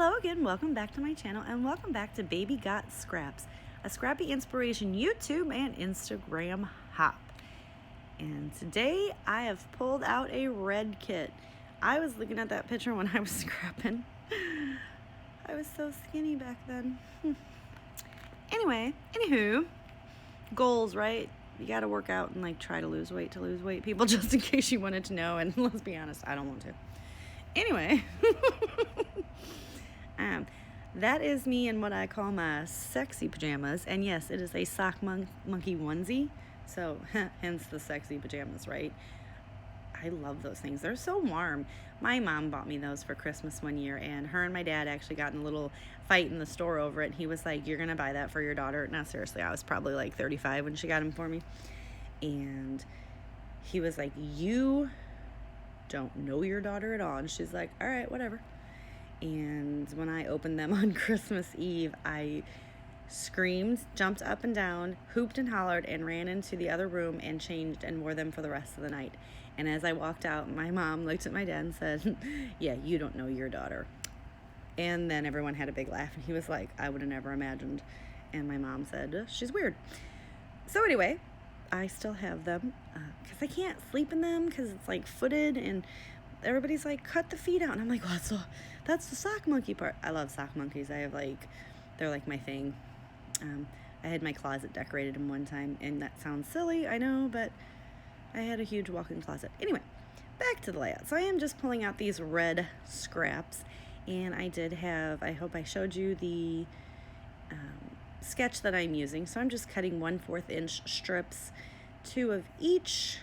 Hello again, welcome back to my channel, and welcome back to Baby Got Scraps, a scrappy inspiration YouTube and Instagram hop. And today I have pulled out a red kit. I was looking at that picture when I was scrapping. I was so skinny back then. Anywho, goals, right? You gotta work out and try to lose weight people, just in case you wanted to know, and let's be honest, I don't want to. Anyway, that is me in what I call my sexy pajamas, and yes, it is a sock monkey onesie, so hence the sexy pajamas, right? I love those things. They're so warm. My mom bought me those for Christmas one year, and her and my dad actually got in a little fight in the store over it, and he was like, "You're gonna buy that for your daughter?" No, seriously, I was probably like 35 when she got them for me, and he was like, "You don't know your daughter at all." And she's like, "All right, whatever." And when I opened them on Christmas Eve, I screamed, jumped up and down, hooped and hollered, and ran into the other room and changed and wore them for the rest of the night. And as I walked out, my mom looked at my dad and said, "Yeah, you don't know your daughter." And then everyone had a big laugh, and he was like, "I would have never imagined." And my mom said, "She's weird." So anyway, I still have them because I can't sleep in them because it's footed, and everybody's like, "Cut the feet out," and I'm like, "Well, that's the sock monkey part." I love sock monkeys. I have they're my thing. I had my closet decorated in one time, and that sounds silly, I know, but I had a huge walk-in closet. Anyway, back to the layout. So I am just pulling out these red scraps, and I hope I showed you the sketch that I'm using. So I'm just cutting 1/4 inch strips, 2 of each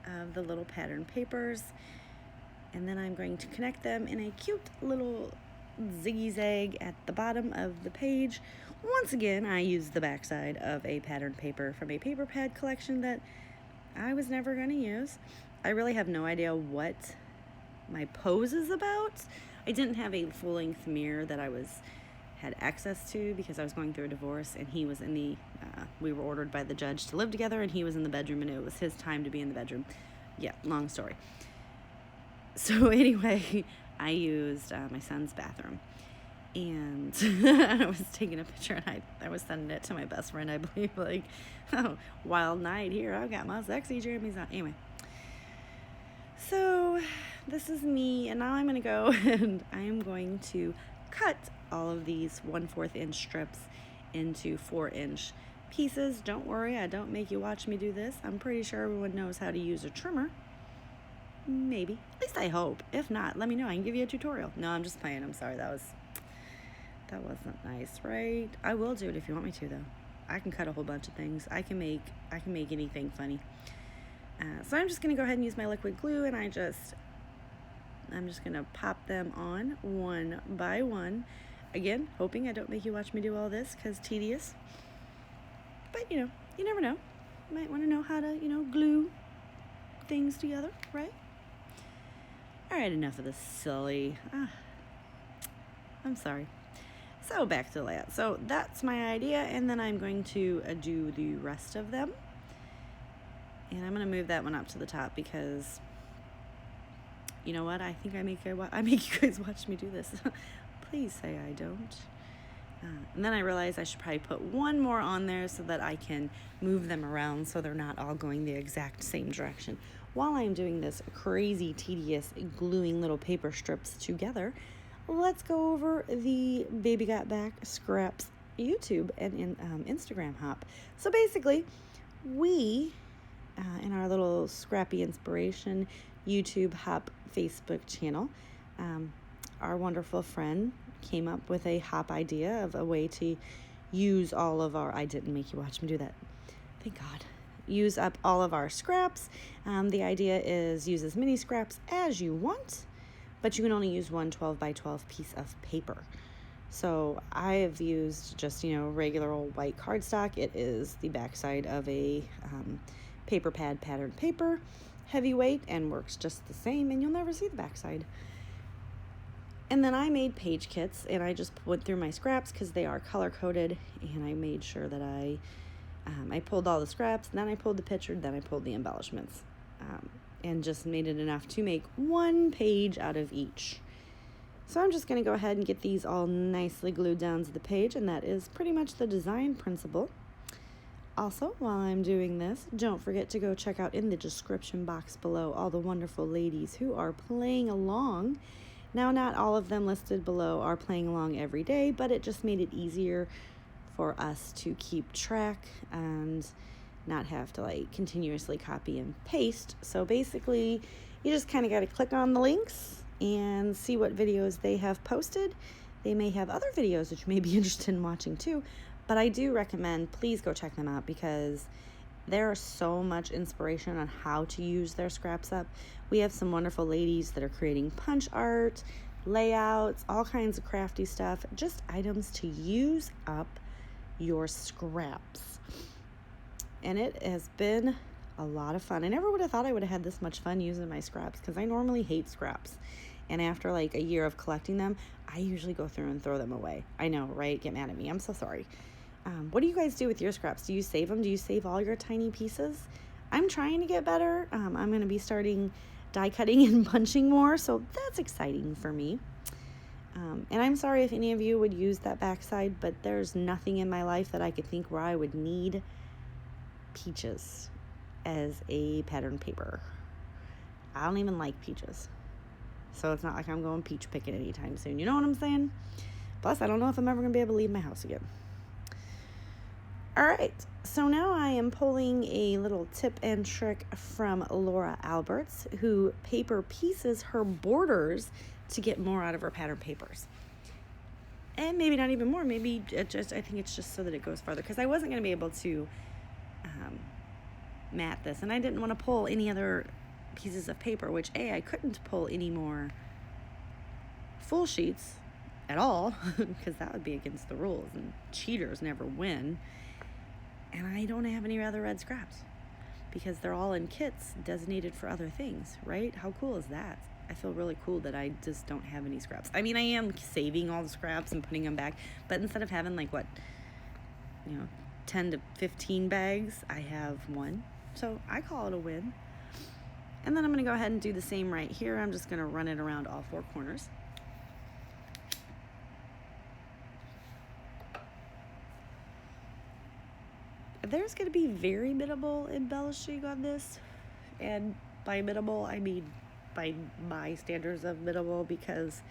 of the little pattern papers, and then I'm going to connect them in a cute little zigzag at the bottom of the page. Once again, I used the backside of a pattern paper from a paper pad collection that I was never going to use. I really have no idea what my pose is about. I didn't have a full-length mirror that I had access to because I was going through a divorce, and he was in we were ordered by the judge to live together, and he was in the bedroom, and it was his time to be in the bedroom. Yeah, long story. So anyway, I used my son's bathroom, and I was taking a picture, and I was sending it to my best friend, I believe, "Oh, wild night here, I've got my sexy jammies on." Anyway, so this is me, and now I'm going to go and I'm going to cut all of these 1/4 inch strips into 4-inch pieces. Don't worry, I don't make you watch me do this. I'm pretty sure everyone knows how to use a trimmer. Maybe. At least I hope. If not, let me know. I can give you a tutorial. No, I'm just playing. I'm sorry. That wasn't nice, right? I will do it if you want me to, though. I can cut a whole bunch of things. I can make anything funny. So I'm just going to go ahead and use my liquid glue, and I'm just going to pop them on one by one. Again, hoping I don't make you watch me do all this because tedious. But, you never know. You might want to know how to, glue things together, right? All right, enough of this silly. I'm sorry. So back to the layout. So that's my idea, and then I'm going to do the rest of them. And I'm going to move that one up to the top because, you know what? I think I make you guys watch me do this. Please say I don't. And then I realized I should probably put one more on there so that I can move them around so they're not all going the exact same direction. While I'm doing this crazy, tedious, gluing little paper strips together, let's go over the Baby Got Back Scraps YouTube and Instagram hop. So basically, we, in our little scrappy inspiration YouTube hop Facebook channel, our wonderful friend came up with a hop idea of a way to use all of our, I didn't make you watch me do that, thank God, use up all of our scraps. The idea is use as many scraps as you want, but you can only use one 12 by 12 piece of paper. So I have used just, regular old white cardstock. It is the backside of a paper pad pattern paper, heavyweight, and works just the same, and you'll never see the backside. And then I made page kits, and I just went through my scraps because they are color-coded, and I made sure that I pulled all the scraps, then I pulled the picture, then I pulled the embellishments, and just made it enough to make one page out of each. So I'm just going to go ahead and get these all nicely glued down to the page, and that is pretty much the design principle. Also, while I'm doing this, don't forget to go check out in the description box below all the wonderful ladies who are playing along. Now, not all of them listed below are playing along every day, but it just made it easier for us to keep track and not have to like continuously copy and paste. So basically, you just kind of got to click on the links and see what videos they have posted. They may have other videos that you may be interested in watching too, but I do recommend please go check them out because there's so much inspiration on how to use their scraps up. We have some wonderful ladies that are creating punch art, layouts, all kinds of crafty stuff, just items to use up your scraps. And it has been a lot of fun. I never would have thought I would have had this much fun using my scraps because I normally hate scraps. And after like a year of collecting them, I usually go through and throw them away. I know, right? Get mad at me. I'm so sorry. What do you guys do with your scraps? Do you save them? Do you save all your tiny pieces? I'm trying to get better. I'm going to be starting die cutting and punching more, so that's exciting for me. And I'm sorry if any of you would use that backside, but there's nothing in my life that I could think where I would need peaches as a pattern paper. I don't even like peaches. So it's not like I'm going peach picking anytime soon. You know what I'm saying? Plus, I don't know if I'm ever going to be able to leave my house again. All right, so now I am pulling a little tip and trick from Laura Alberts, who paper pieces her borders to get more out of her pattern papers. And maybe not even more, maybe I think it's just so that it goes farther, because I wasn't going to be able to mat this, and I didn't want to pull any other pieces of paper, which I couldn't pull any more full sheets at all, because that would be against the rules, and cheaters never win. And I don't have any other red scraps because they're all in kits designated for other things, right? How cool is that? I feel really cool that I just don't have any scraps. I mean, I am saving all the scraps and putting them back, but instead of having like 10 to 15 bags, I have one. So I call it a win. And then I'm going to go ahead and do the same right here. I'm just going to run it around all four corners. There's going to be very minimal embellishing on this, and by minimal I mean by my standards of minimal, because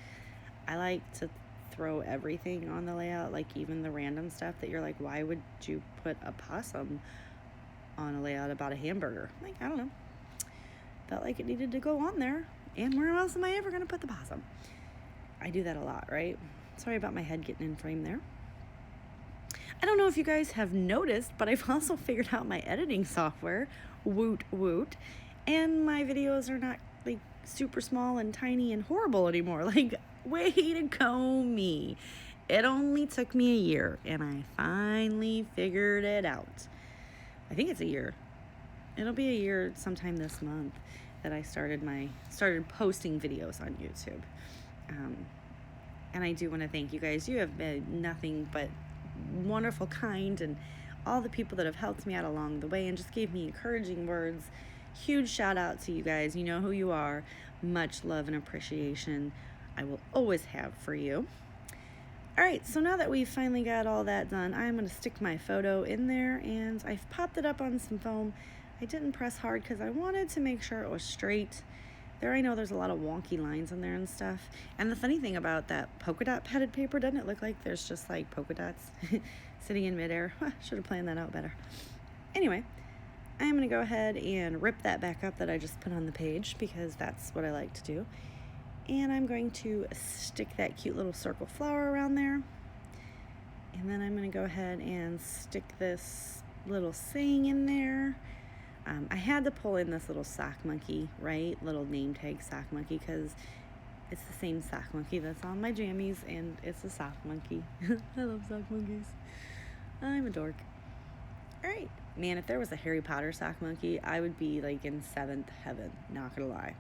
I like to throw everything on the layout, like even the random stuff that you're like, why would you put a possum on a layout about a hamburger? Like, I don't know, felt like it needed to go on there, and where else am I ever going to put the possum? I do that a lot, right? Sorry about my head getting in frame there. I don't know if you guys have noticed, but I've also figured out my editing software, woot woot, and my videos are not like super small and tiny and horrible anymore. Like, way to go me. It only took me a year, and I finally figured it out. I think it's a year. It'll be a year sometime this month that I started posting videos on YouTube. And I do want to thank you guys. You have been nothing but wonderful, kind, and all the people that have helped me out along the way and just gave me encouraging words. Huge shout out to you guys. You know who you are. Much love and appreciation I will always have for you. All right, so now that we've finally got all that done, I'm going to stick my photo in there, and I've popped it up on some foam. I didn't press hard because I wanted to make sure it was straight. There, I know there's a lot of wonky lines in there and stuff. And the funny thing about that polka dot padded paper, doesn't it look like there's just like polka dots sitting in midair? Should have planned that out better. Anyway, I'm going to go ahead and rip that back up that I just put on the page, because that's what I like to do. And I'm going to stick that cute little circle flower around there. And then I'm going to go ahead and stick this little saying in there. I had to pull in this little sock monkey, right? Little name tag sock monkey, because it's the same sock monkey that's on my jammies, and it's a sock monkey. I love sock monkeys. I'm a dork. All right. Man, if there was a Harry Potter sock monkey, I would be like in seventh heaven, not gonna lie.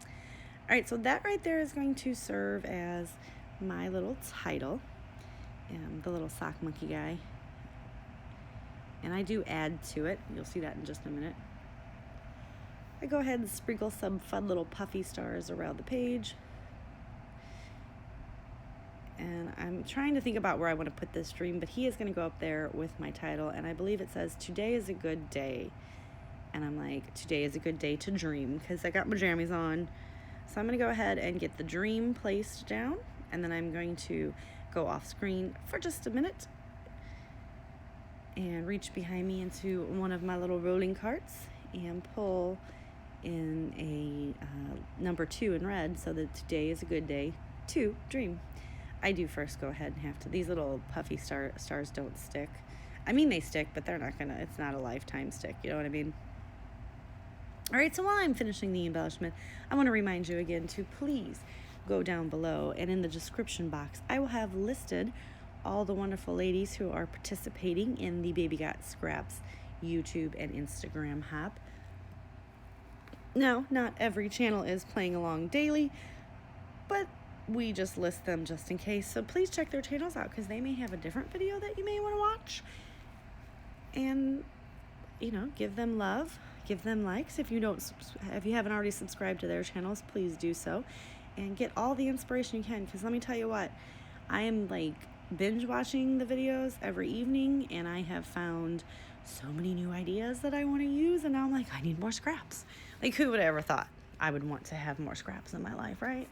All right, so that right there is going to serve as my little title, the little sock monkey guy. And I do add to it. You'll see that in just a minute. I go ahead and sprinkle some fun little puffy stars around the page. And I'm trying to think about where I want to put this dream, but he is going to go up there with my title, and I believe it says, "Today is a good day." And I'm like, today is a good day to dream, because I got my jammies on. So I'm going to go ahead and get the dream placed down, and then I'm going to go off screen for just a minute and reach behind me into one of my little rolling carts and pull in a number 2 in red, so that today is a good day to dream. I do first go ahead and have to, these little puffy stars don't stick. I mean, they stick, but they're not gonna, it's not a lifetime stick, you know what I mean? All right, so while I'm finishing the embellishment, I want to remind you again to please go down below, and in the description box I will have listed all the wonderful ladies who are participating in the Baby Got Scraps YouTube and Instagram hop. Now, not every channel is playing along daily, but we just list them just in case. So please check their channels out, because they may have a different video that you may want to watch. And, you know, give them love, give them likes. If you haven't already subscribed to their channels, please do so, and get all the inspiration you can. Because let me tell you what, I am like binge watching the videos every evening, and I have found so many new ideas that I want to use, and now I'm like, I need more scraps. Like, who would have ever thought I would want to have more scraps in my life, right?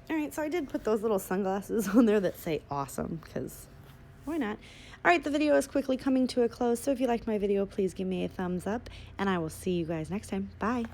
All right, so I did put those little sunglasses on there that say awesome, because why not? All right, the video is quickly coming to a close, so if you liked my video, please give me a thumbs up, and I will see you guys next time. Bye.